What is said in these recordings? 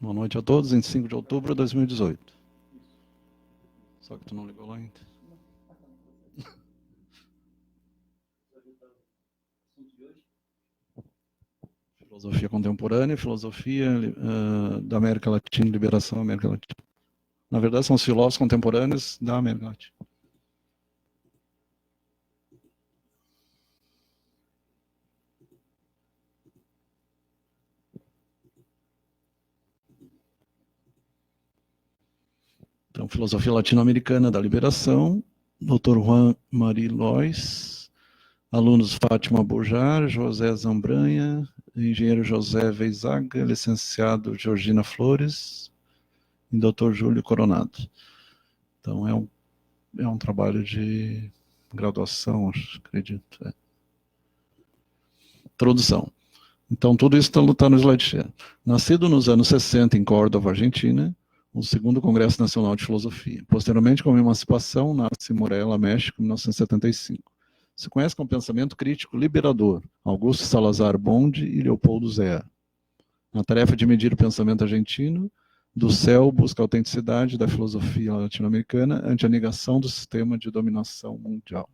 Boa noite a todos, 25 de outubro de 2018. Só que tu não ligou lá ainda. Filosofia contemporânea, filosofia da América Latina, liberação da América Latina. Na verdade, são os filósofos contemporâneos da América Latina. Então, filosofia latino-americana da liberação, Dr. Juan Marie Lois, alunos Fátima Bujar, José Zambranha, engenheiro José Veizaga, licenciado Georgina Flores e Dr. Júlio Coronado. Então, é um trabalho de graduação, acredito. Introdução. Então, tudo isso está no SlideShare. Nascido nos anos 60 em Córdoba, Argentina, o segundo Congresso Nacional de Filosofia. Posteriormente, com a emancipação, nasce em Morelia, México, em 1975. Se conhece como pensamento crítico liberador, Augusto Salazar Bonde e Leopoldo Zea. Na tarefa de medir o pensamento argentino, do céu busca a autenticidade da filosofia latino-americana ante a negação do sistema de dominação mundial.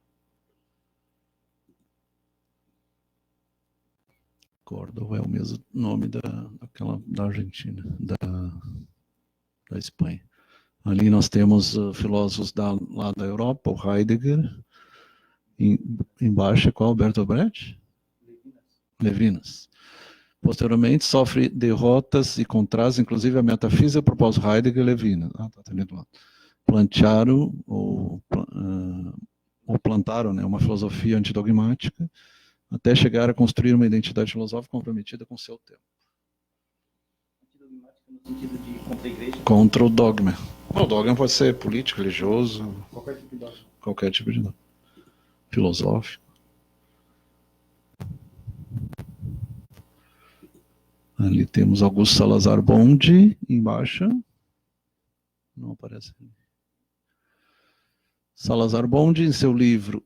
Córdoba é o mesmo nome da Argentina, da Espanha. Ali nós temos filósofos lá da Europa, o Heidegger. Embaixo, qual? Bertolt Brecht? Levinas. Posteriormente, sofre derrotas e contrastes, inclusive a metafísica propôs Heidegger e Levinas. Tá ali do lado. Plantaram, né, uma filosofia antidogmática, até chegar a construir uma identidade filosófica comprometida com o seu tempo. Antidogmática no sentido de contra a igreja? Contra o dogma. O dogma pode ser político, religioso. Qualquer tipo de dogma. Qualquer tipo de dogma. Filosófico. Ali temos Augusto Salazar Bonde, embaixo. Não aparece. Salazar Bonde, em seu livro.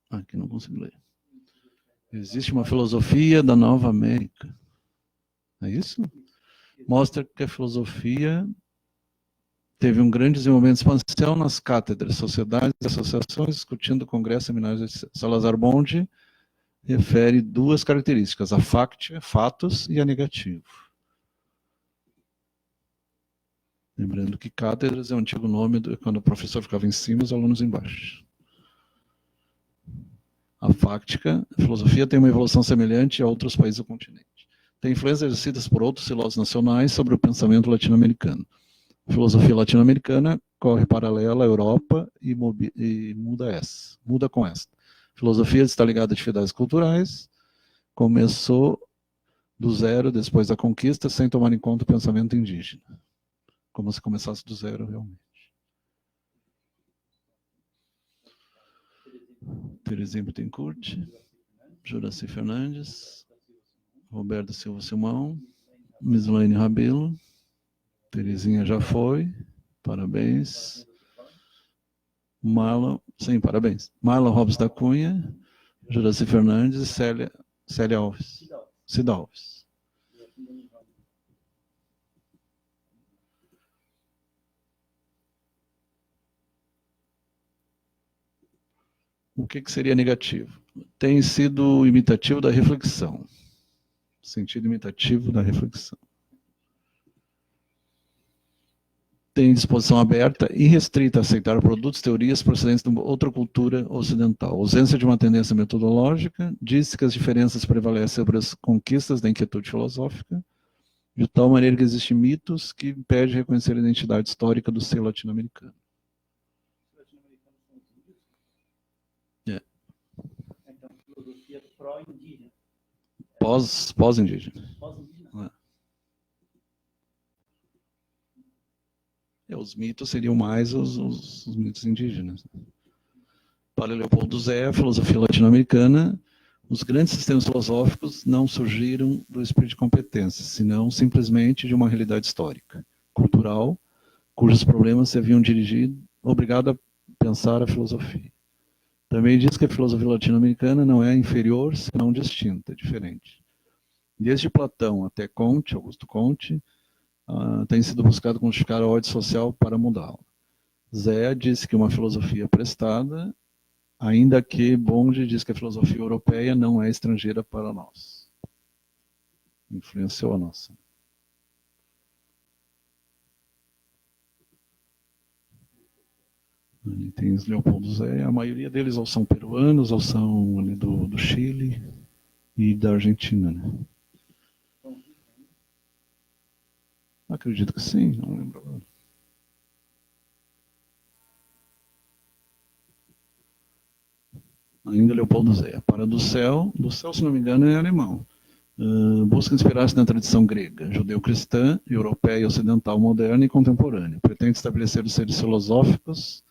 Aqui não consigo ler. Existe uma filosofia da Nova América. É isso? Mostra que a filosofia teve um grande desenvolvimento expansão nas cátedras, sociedades e associações, discutindo congressos, seminários. Salazar Bonde refere duas características, a fáctica, fatos, e a negativo. Lembrando que cátedras é o antigo nome quando o professor ficava em cima e os alunos embaixo. A fáctica, a filosofia tem uma evolução semelhante a outros países do continente. Tem influências exercidas por outros filósofos nacionais sobre o pensamento latino-americano. A filosofia latino-americana corre paralela à Europa e muda com esta. A filosofia está ligada a atividades culturais, começou do zero, depois da conquista, sem tomar em conta o pensamento indígena. Como se começasse do zero, realmente. Terezinha Bittencourt, Juraci Fernandes, Roberto Silva Simão, Mislaine Rabelo, Terezinha já foi, parabéns. Marlon, sim, parabéns. Marlon Robes da Cunha, Juraci Fernandes e Célia Alves. Cida Alves. O que seria negativo? Tem sido imitativo da reflexão. Sentido imitativo da reflexão. Tem disposição aberta e restrita a aceitar produtos, teorias procedentes de outra cultura ocidental. Ausência de uma tendência metodológica, diz que as diferenças prevalecem sobre as conquistas da inquietude filosófica, de tal maneira que existem mitos que impedem de reconhecer a identidade histórica do ser latino-americano. Então, filosofia pró-indígena. Pós-indígena. Os mitos seriam mais os mitos indígenas. Para Leopoldo Zé, a filosofia latino-americana, os grandes sistemas filosóficos não surgiram do espírito de competência, senão simplesmente de uma realidade histórica, cultural, cujos problemas se haviam obrigado a pensar a filosofia. Também diz que a filosofia latino-americana não é inferior, senão distinta, diferente. Desde Platão até Comte, Augusto Comte, tem sido buscado quantificar a ordem social para mudá-la. Zé disse que uma filosofia prestada, ainda que Bond diz que a filosofia europeia não é estrangeira para nós. Influenciou a nossa. Ali tem os Leopoldo Zé, a maioria deles ou são peruanos, ou são ali do Chile e da Argentina, né? Acredito que sim, não lembro agora. Ainda Leopoldo Zé. Para do céu, se não me engano, é alemão. Busca inspirar-se na tradição grega, judeu-cristã, europeia, ocidental, moderna e contemporânea. Pretende estabelecer os seres filosóficos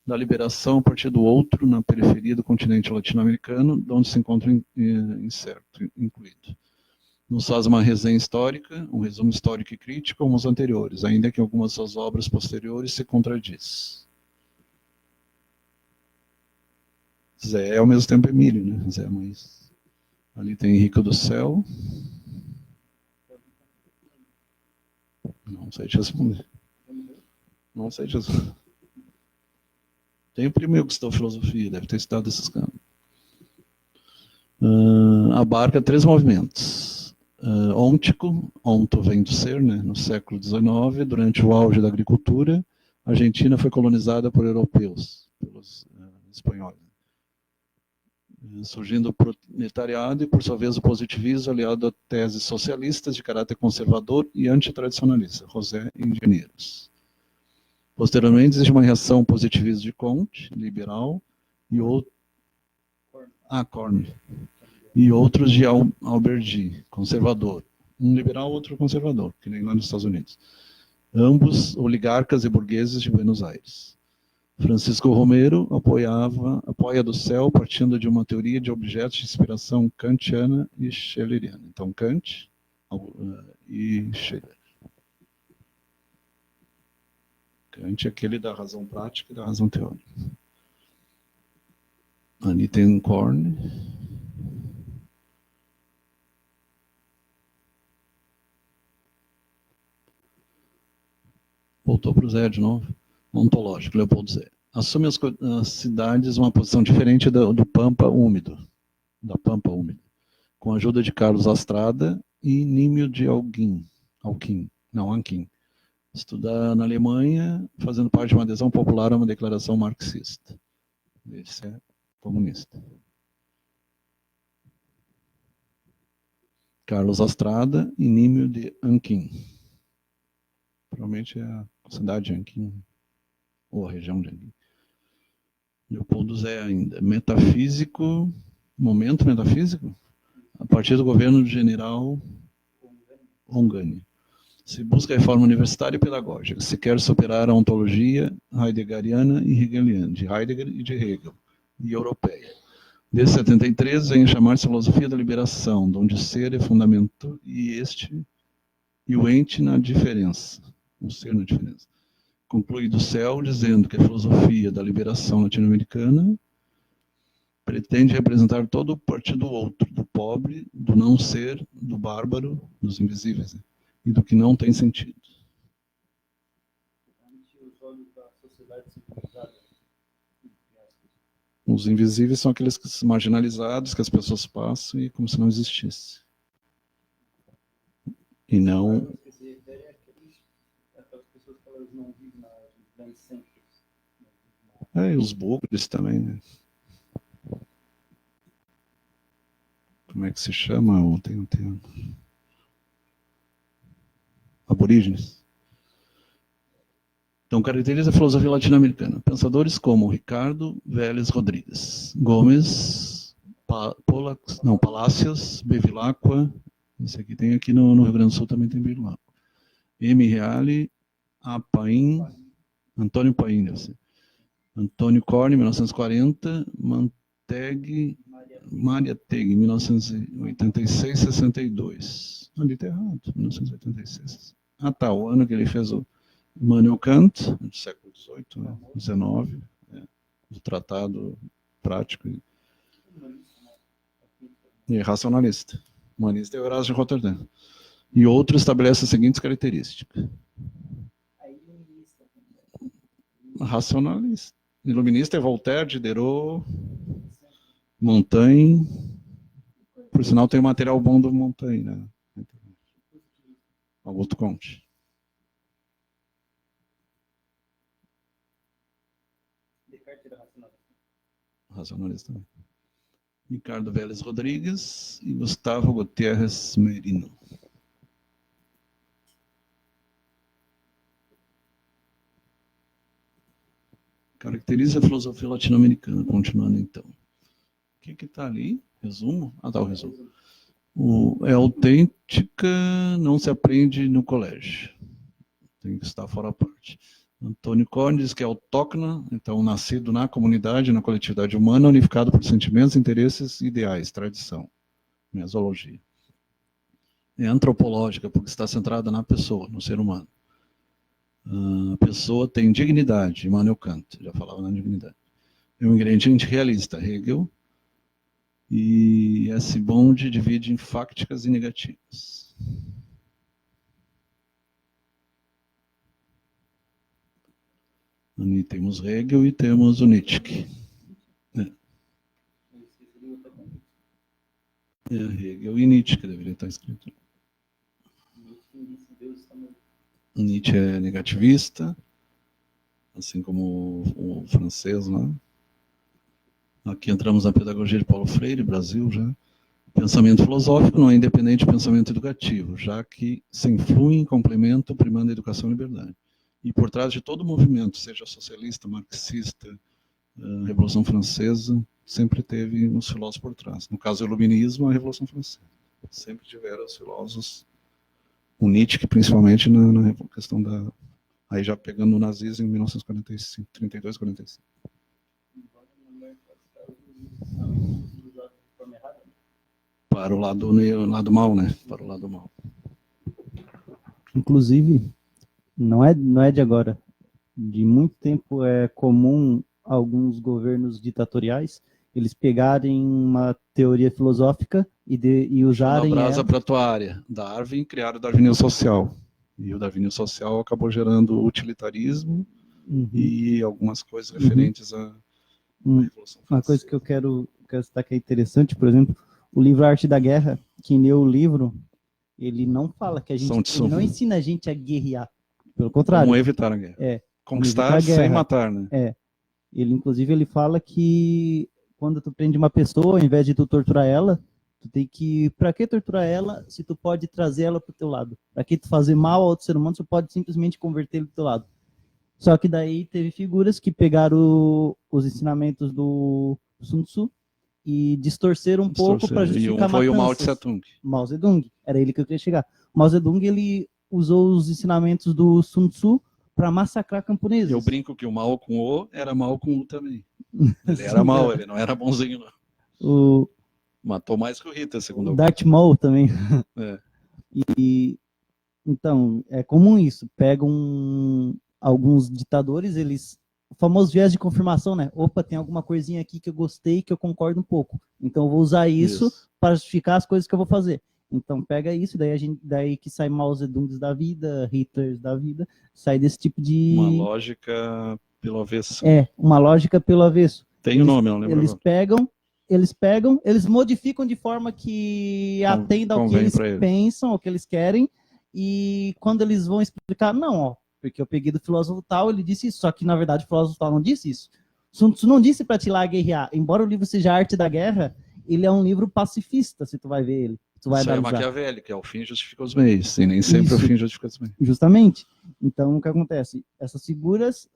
da liberação a partir do outro na periferia do continente latino-americano, de onde se encontra incerto, incluído. Nos faz uma resenha histórica, um resumo histórico e crítico como os anteriores, ainda que algumas de suas obras posteriores se contradiz. Zé é ao mesmo tempo Emílio, né? Zé, mas ali tem Henrique do Céu. Não sei te responder. Não sei te responder. Tem o primo que estudou filosofia, deve ter estudado esses caras. Abarca 3 movimentos. Ôntico, onto vem do ser, né? No século XIX, durante o auge da agricultura, a Argentina foi colonizada por europeus, pelos espanhóis. Surgindo o proletariado e, por sua vez, o positivismo aliado a teses socialistas de caráter conservador e antitradicionalista, José Engenheiros. Posteriormente, existe uma reação ao positivismo de Comte, liberal, e Corne, e outros de Alberdi, conservador. Um liberal, outro conservador, que nem lá nos Estados Unidos. Ambos oligarcas e burgueses de Buenos Aires. Francisco Romero apoia do céu partindo de uma teoria de objetos de inspiração kantiana e schilleriana. Então, Kant e Schiller. Kant é aquele da razão prática e da razão teórica. Ali tem Korn. Voltou para o Zé de novo. Ontológico, Leopoldo Zé. Assume as cidades uma posição diferente do Pampa Úmido, da Pampa Úmida, com a ajuda de Carlos Astrada e Nímio de Anquim. Estuda na Alemanha, fazendo parte de uma adesão popular a uma declaração marxista. Esse é comunista. Carlos Astrada e Nímio de Anquim. Provavelmente é a cidade de Anquim, ou a região de Anquim. Leopoldo Zé ainda. Metafísico, momento metafísico? A partir do governo do general Ongani. Se busca a reforma universitária e pedagógica. Se quer superar a ontologia heideggeriana e hegeliana, de Heidegger e de Hegel, e europeia. Desde 73 vem a chamar-se filosofia da liberação, onde o ser é fundamento e o ente na diferença. O ser na diferença. Conclui do céu dizendo que a filosofia da liberação latino-americana pretende representar todo o partido do outro, do pobre, do não ser, do bárbaro, dos invisíveis, né? E do que não tem sentido. Os invisíveis são aqueles marginalizados que as pessoas passam e como se não existisse. E não... E os bugres também, né? Como é que se chama? Tem um termo. Aborígenes. Então, caracteriza a filosofia latino-americana. Pensadores como Ricardo Vélez Rodrigues, Gomes, Palacios, Bevilacqua, esse aqui tem aqui no Rio Grande do Sul também tem Bevilacqua. M. Reale, Paim, Antônio Paim, Antônio Corne, 1940, Maria Teg, 1986-62. Ali está errado, 1986. Tá, o ano que ele fez o Immanuel Kant, do século XVIII, né, XIX, do Tratado Prático e Racionalista. Humanista é Horácio de Roterdã. E outro estabelece as seguintes características. Aí iluminista. Racionalista. Iluminista é Voltaire, Diderot, Montaigne. Por sinal, tem um material bom do Montaigne, né? Augusto Comte. Descartes era racionalista. Racionalista também. Ricardo Vélez Rodrigues e Gustavo Gutierrez Merino. Caracteriza a filosofia latino-americana, continuando então. O que está ali? Resumo? Ah, tá, o resumo. É autêntica, não se aprende no colégio. Tem que estar fora a parte. Antônio Corn diz que é autóctona, então nascido na comunidade, na coletividade humana, unificado por sentimentos, interesses, ideais, tradição, mesologia. É antropológica, porque está centrada na pessoa, no ser humano. A pessoa tem dignidade, Immanuel Kant, já falava na dignidade. É um ingrediente realista, Hegel, e esse bonde divide em fácticas e negativas. Ali temos Hegel e temos o Nietzsche. Hegel e Nietzsche, que deveria estar escrito. Nietzsche é negativista, assim como o francês, né? Aqui entramos na pedagogia de Paulo Freire, Brasil já. Pensamento filosófico não é independente de pensamento educativo, já que se influi em complemento, primando a educação e liberdade. E por trás de todo movimento, seja socialista, marxista, Revolução Francesa, sempre teve uns filósofos por trás. No caso do Iluminismo, a Revolução Francesa. Sempre tiveram os filósofos, o Nietzsche, principalmente na questão da... Aí já pegando o nazismo em 1945, 32, 45. Para o lado mal, né? Para o lado mal. Inclusive, não é de agora. De muito tempo é comum alguns governos ditatoriais eles pegarem uma teoria filosófica e usarem brasa ela... para a tua área. Darwin criaram o darwinismo social. E o darwinismo social acabou gerando utilitarismo e algumas coisas referentes à Revolução Francesa. Uma coisa que eu quero citar que é interessante, por exemplo, o livro Arte da Guerra, quem leu o livro, ele não fala que a gente... Ele não ensina a gente a guerrear. Pelo contrário. Como evitar a guerra. Conquistar a guerra. Sem matar, né? Inclusive, ele fala que quando tu prende uma pessoa, ao invés de tu torturar ela, tu tem que... Pra que torturar ela se tu pode trazer ela pro teu lado? Pra que tu fazer mal ao outro ser humano, tu pode simplesmente converter ele pro teu lado. Só que daí teve figuras que pegaram os ensinamentos do Sun Tzu e distorceram um pouco para justificar foi matanças. o Mao Tse Tung. Mao Zedong, era ele que eu queria chegar. Mao Zedong, ele usou os ensinamentos do Sun Tzu para massacrar camponeses. Eu brinco que o Mao com O era Mao com U também. Ele era Mao, ele não era bonzinho, não. Matou mais que o Hitler, segundo o Darth Maul também. Então, é comum isso. Pegam alguns ditadores, eles... O famoso viés de confirmação, né? Opa, tem alguma coisinha aqui que eu gostei, que eu concordo um pouco. Então, eu vou usar isso para justificar as coisas que eu vou fazer. Então, pega isso, daí que sai Mao Zedongs da vida, Hitlers da vida, sai desse tipo de... Uma lógica pelo avesso. Uma lógica pelo avesso. Tem o nome, não lembro Eles pegam, eles modificam de forma que atenda ao que eles pensam, ao que eles querem, e quando eles vão explicar, não, porque eu peguei do filósofo tal, ele disse isso, só que na verdade o filósofo tal não disse isso. Sun Tzu não disse para te ir lá guerrear, embora o livro seja Arte da Guerra, ele é um livro pacifista, se tu vai ver ele. Tu vai analisar. É maquiavélico, é o fim justifica os meios, e nem sempre o fim justifica os meios. Justamente. Então, o que acontece? Essas figuras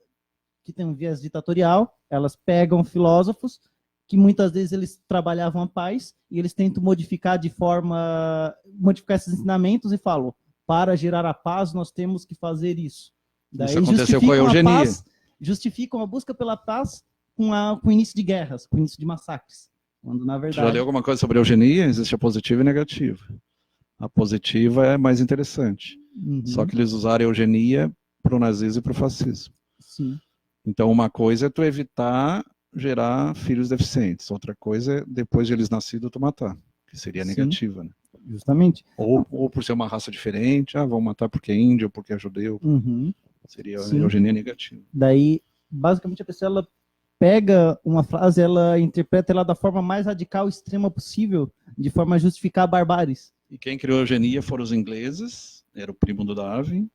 que têm um viés ditatorial, elas pegam filósofos que muitas vezes eles trabalhavam a paz e eles tentam modificar esses ensinamentos e falam, para gerar a paz nós temos que fazer isso. Daí isso aconteceu com a eugenia. Justificam a busca pela paz com o início de guerras, com o início de massacres. Quando, na verdade... Já leu alguma coisa sobre a eugenia? Existe a positiva e a negativa. A positiva é mais interessante. Só que eles usaram a eugenia para o nazismo e para o fascismo. Sim. Então, uma coisa é tu evitar gerar filhos deficientes. Outra coisa é, depois de eles nascidos, tu matar. Que seria negativa, né? Justamente. Ou por ser uma raça diferente, vão matar porque é índio, ou porque é judeu. Uhum. Seria Sim. eugenia negativa. Daí, basicamente, a pessoa ela pega uma frase, ela interpreta ela da forma mais radical e extrema possível, de forma a justificar barbáries. E quem criou a eugenia foram os ingleses, era o primo do Darwin,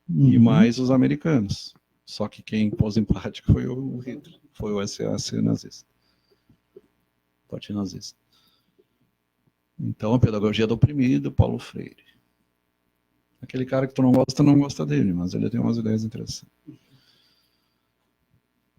e Uhum. mais os americanos. Só que quem pôs em prática foi o Hitler, foi o SAC nazista. Partido nazista. Então, a pedagogia do oprimido, Paulo Freire. Aquele cara que tu não gosta dele, mas ele tem umas ideias interessantes.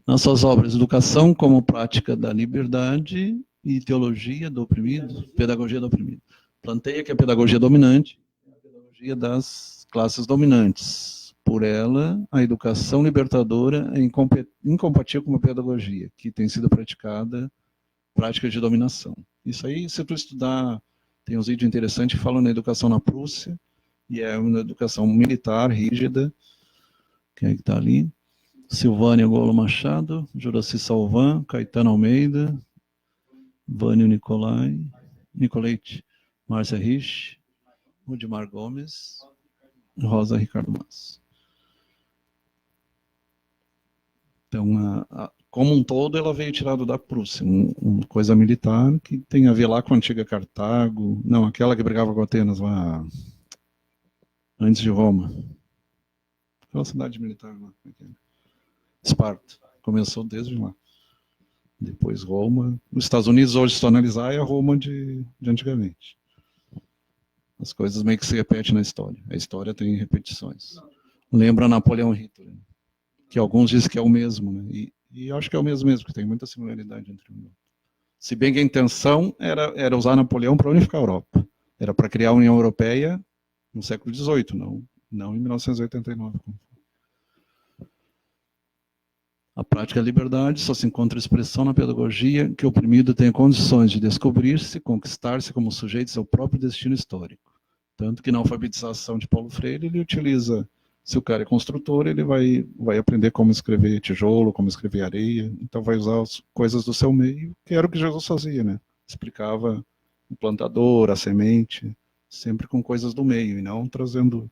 Nas suas obras, Educação como Prática da Liberdade e Teologia do Oprimido, Pedagogia do Oprimido. Planteia que a pedagogia dominante é a pedagogia das classes dominantes. Por ela, a educação libertadora é incompatível com a pedagogia, que tem sido prática de dominação. Isso aí, se tu estudar, tem uns vídeos interessantes que falam na educação na Prússia, e é uma educação militar, rígida. Quem é que está ali? Silvânia Golo Machado, Juraci Salvan, Caetano Almeida, Vânio Nicolete, Márcia Rich, Rudimar Gomes, Rosa Ricardo Mas. Então, como um todo, ela veio tirada da Prússia, uma coisa militar que tem a ver lá com a antiga Cartago, não, aquela que brigava com Atenas lá antes de Roma. Aquela cidade militar lá. Esparta. Começou desde lá. Depois Roma. Os Estados Unidos hoje, se tu analisar, é a Roma de antigamente. As coisas meio que se repetem na história. A história tem repetições. Lembra Napoleão e Hitler, que alguns dizem que é o mesmo, né? E acho que é o mesmo, porque tem muita similaridade entre um e outro. Se bem que a intenção era usar Napoleão para unificar a Europa. Era para criar a União Europeia no século XVIII, não em 1989. A prática da liberdade só se encontra expressão na pedagogia que o oprimido tenha condições de descobrir-se, conquistar-se como sujeito seu próprio destino histórico. Tanto que na alfabetização de Paulo Freire, ele utiliza, se o cara é construtor, ele vai aprender como escrever tijolo, como escrever areia, então vai usar as coisas do seu meio, que era o que Jesus fazia, né? Explicava o plantador, a semente, sempre com coisas do meio, e não trazendo...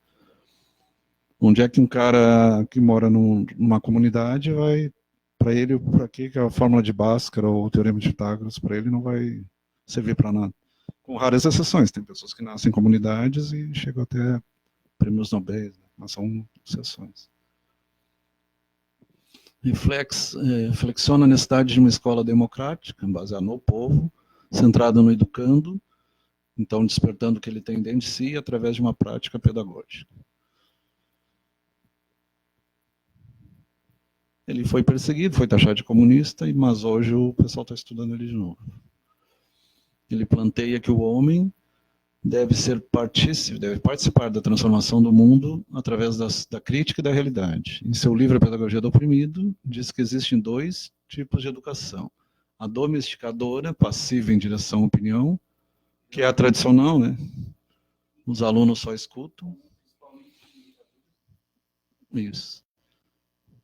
Onde é que um cara que mora numa comunidade vai, para ele, para que a fórmula de Bhaskara ou o teorema de Pitágoras, para ele não vai servir para nada. Com raras exceções, tem pessoas que nascem em comunidades e chegam até prêmios Nobel, né? Mas são exceções. Reflexiona a necessidade de uma escola democrática, baseada no povo, centrada no educando, então despertando o que ele tem dentro de si através de uma prática pedagógica. Ele foi perseguido, foi taxado de comunista, mas hoje o pessoal está estudando ele de novo. Ele planteia que o homem deve participar da transformação do mundo através da crítica e da realidade. Em seu livro A Pedagogia do Oprimido, diz que existem dois tipos de educação. A domesticadora, passiva em direção à opinião, que é a tradicional, né? Os alunos só escutam. Isso.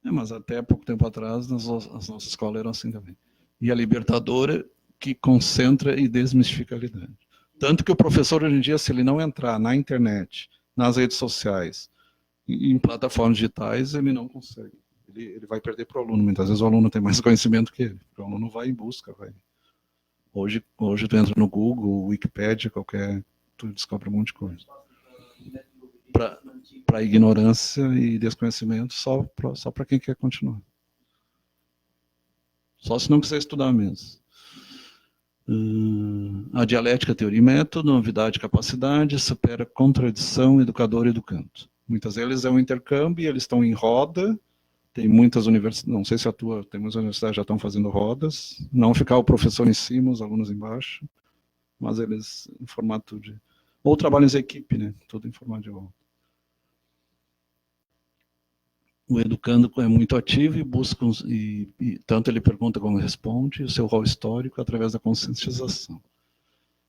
Mas até pouco tempo atrás, as nossas escolas eram assim também. E a libertadora, que concentra e desmistifica a realidade. Tanto que o professor, hoje em dia, se ele não entrar na internet, nas redes sociais, em plataformas digitais, ele não consegue. Ele vai perder para o aluno. Muitas vezes o aluno tem mais conhecimento que ele. O aluno vai em busca. Hoje tu entra no Google, Wikipedia, tu descobre um monte de coisa. Para ignorância e desconhecimento, só para quem quer continuar. Só se não quiser estudar mesmo. A dialética, teoria e método, novidade e capacidade, supera contradição, educador e educando. Muitas vezes é um intercâmbio, eles estão em roda, tem muitas universidades, não sei se tem muitas universidades que já estão fazendo rodas, não ficar o professor em cima, os alunos embaixo, mas eles em formato de... Ou trabalham em equipe, né? Tudo em formato de roda. O educando é muito ativo e busca, tanto ele pergunta como responde, o seu rol histórico através da conscientização.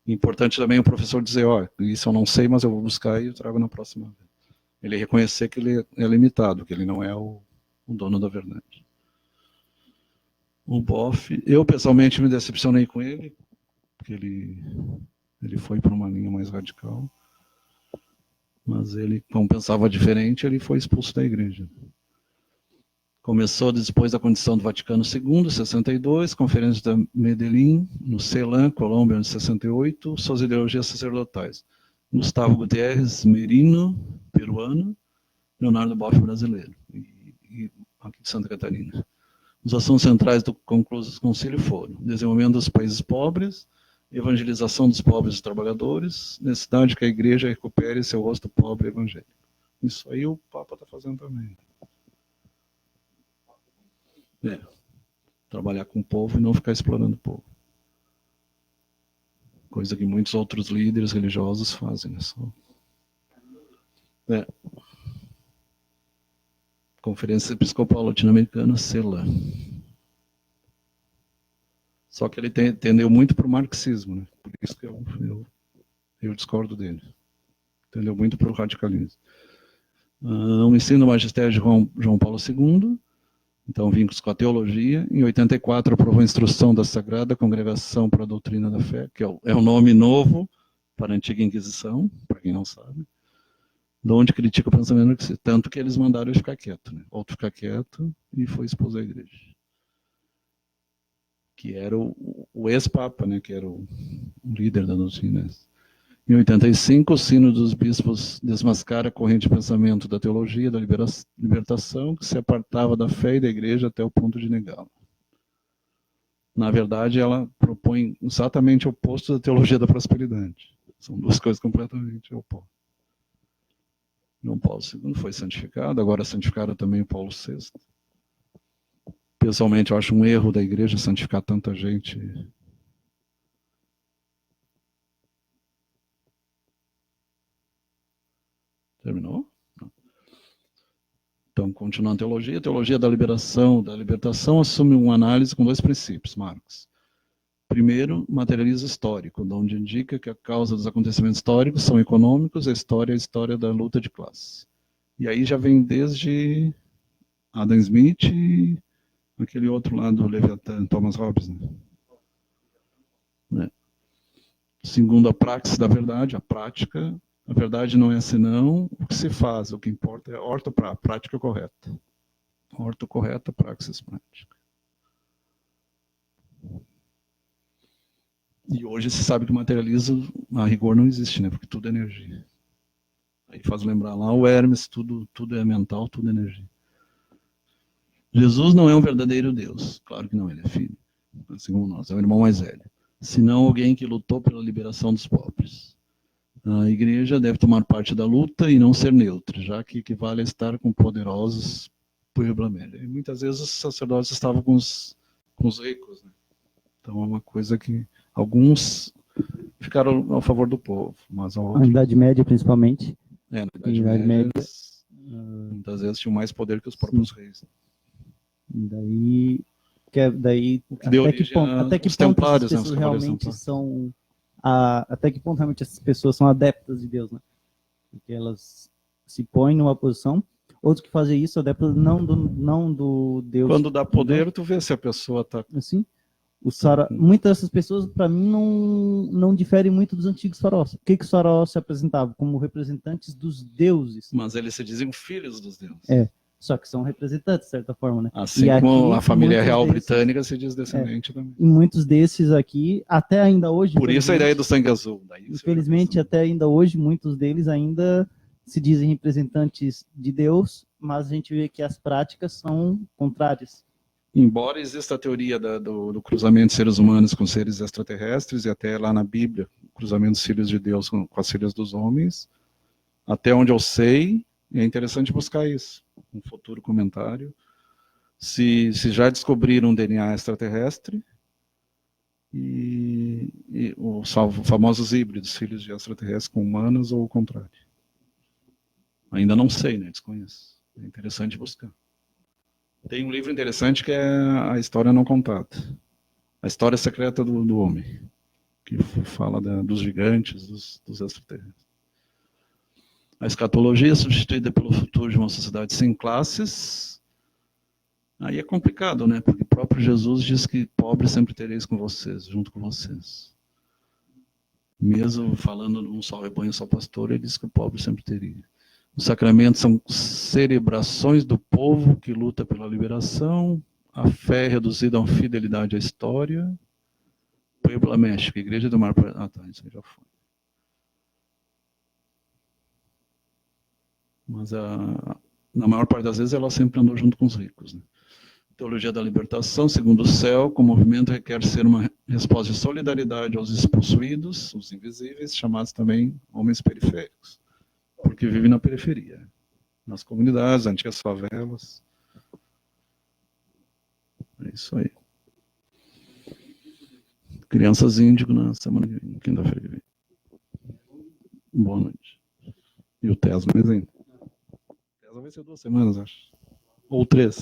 Importante também o professor dizer, isso eu não sei, mas eu vou buscar e eu trago na próxima vez. Ele reconhecer que ele é limitado, que ele não é o dono da verdade. O Boff, eu pessoalmente me decepcionei com ele, porque ele Ele foi para uma linha mais radical, mas ele, como pensava diferente, ele foi expulso da igreja. Começou depois da condição do Vaticano II, 62, Conferência de Medellín, no Ceilã, Colômbia, em 68, suas ideologias sacerdotais. Gustavo Gutierrez Merino, peruano, Leonardo Boff, brasileiro, e aqui de Santa Catarina. Os assuntos centrais do concílio foram desenvolvimento dos países pobres, evangelização dos pobres e trabalhadores, necessidade que a igreja recupere seu rosto pobre evangélico. Isso aí o Papa está fazendo também. Trabalhar com o povo e não ficar explorando o povo. Coisa que muitos outros líderes religiosos fazem. Né? Conferência Episcopal Latino-Americana, CELA. Só que ele tendeu muito para o marxismo, né? Por isso que eu discordo dele. Tendeu muito para o radicalismo. O ensino do magistério de João Paulo II, então vínculos com a teologia. Em 84 aprovou a instrução da Sagrada Congregação para a Doutrina da Fé, que é um nome novo para a Antiga Inquisição, para quem não sabe, de onde critica o pensamento marxista, tanto que eles mandaram ele ficar quieto, né? Outro ficar quieto e foi expulso da igreja. Que era o ex-papa, né? Que era o líder da doutrina. Em 85, o Sino dos Bispos desmascara a corrente de pensamento da teologia da libertação, que se apartava da fé e da igreja até o ponto de negá-la. Na verdade, ela propõe exatamente o oposto da teologia da prosperidade. São duas coisas completamente opostas. João Paulo II foi santificado, agora santificaram também o Paulo VI. Pessoalmente, eu acho um erro da igreja santificar tanta gente. Terminou? Então, continuando a teologia da libertação assume uma análise com dois princípios, Marx. Primeiro, materialismo histórico, onde indica que a causa dos acontecimentos históricos são econômicos, a história é a história da luta de classe. E aí já vem desde Adam Smith e aquele outro lá do Leviatã, Thomas Hobbes. Né? Segundo a praxis da verdade, a prática, a verdade não é senão o que se faz, o que importa é a prática correta. Ortocorreta, praxis prática. E hoje se sabe que o materialismo, a rigor, não existe, né? Porque tudo é energia. Aí faz lembrar lá o Hermes, tudo é mental, tudo é energia. Jesus não é um verdadeiro Deus. Claro que não, ele é filho. Assim como nós, é o irmão mais velho. Senão alguém que lutou pela liberação dos pobres. A igreja deve tomar parte da luta e não ser neutra, já que equivale a estar com poderosos publicamente. E muitas vezes os sacerdotes estavam com os ricos. Né? Então é uma coisa que alguns ficaram a favor do povo, mas a Idade Média, principalmente. Na Idade Média, muitas vezes tinham mais poder que os próprios reis. Daí até que ponto as pessoas realmente são até que ponto realmente essas pessoas são adeptas de Deus, né? Porque elas se põem numa posição. Outros que fazem isso, adeptos não do Deus. Quando dá poder, tu vê se a pessoa está assim. Muitas dessas pessoas, para mim, não diferem muito dos antigos faraós. O que os faraós se apresentavam? Como representantes dos deuses. Mas eles se diziam filhos dos deuses. Só que são representantes, de certa forma, né? Assim como a família real britânica se diz descendente também. E muitos desses aqui, até ainda hoje... Por isso a ideia do sangue azul. Infelizmente, até ainda hoje, muitos deles ainda se dizem representantes de Deus, mas a gente vê que as práticas são contrárias. Embora exista a teoria do cruzamento de seres humanos com seres extraterrestres, e até lá na Bíblia, o cruzamento dos filhos de Deus com as filhas dos homens, até onde eu sei, é interessante buscar isso. Um futuro comentário. Se já descobriram um DNA extraterrestre, e os famosos híbridos, filhos de extraterrestres com humanos ou o contrário. Ainda não sei, né? Desconheço. É interessante buscar. Tem um livro interessante que é A História Não Contada. A História Secreta do Homem. Que fala dos gigantes, dos extraterrestres. A escatologia é substituída pelo futuro de uma sociedade sem classes. Aí é complicado, né? Porque o próprio Jesus diz que pobres sempre tereis com vocês, junto com vocês. Mesmo falando num só rebanho, só pastor, ele diz que o pobre sempre teria. Os sacramentos são cerebrações do povo que luta pela liberação, a fé é reduzida a uma fidelidade à história. Puebla, México, Igreja do Mar... Ah, tá, isso aí já foi. Mas na maior parte das vezes ela sempre andou junto com os ricos, né? Teologia da libertação, segundo o céu, com o movimento requer ser uma resposta de solidariedade aos despossuídos, os invisíveis, chamados também homens periféricos, porque vivem na periferia, nas comunidades, antigas favelas. É isso aí. Crianças índigo na semana que vem, quinta-feira que vem. Boa noite. E o Tesla, mas ainda. O Tesla vai ser 2 semanas, acho. Ou 3.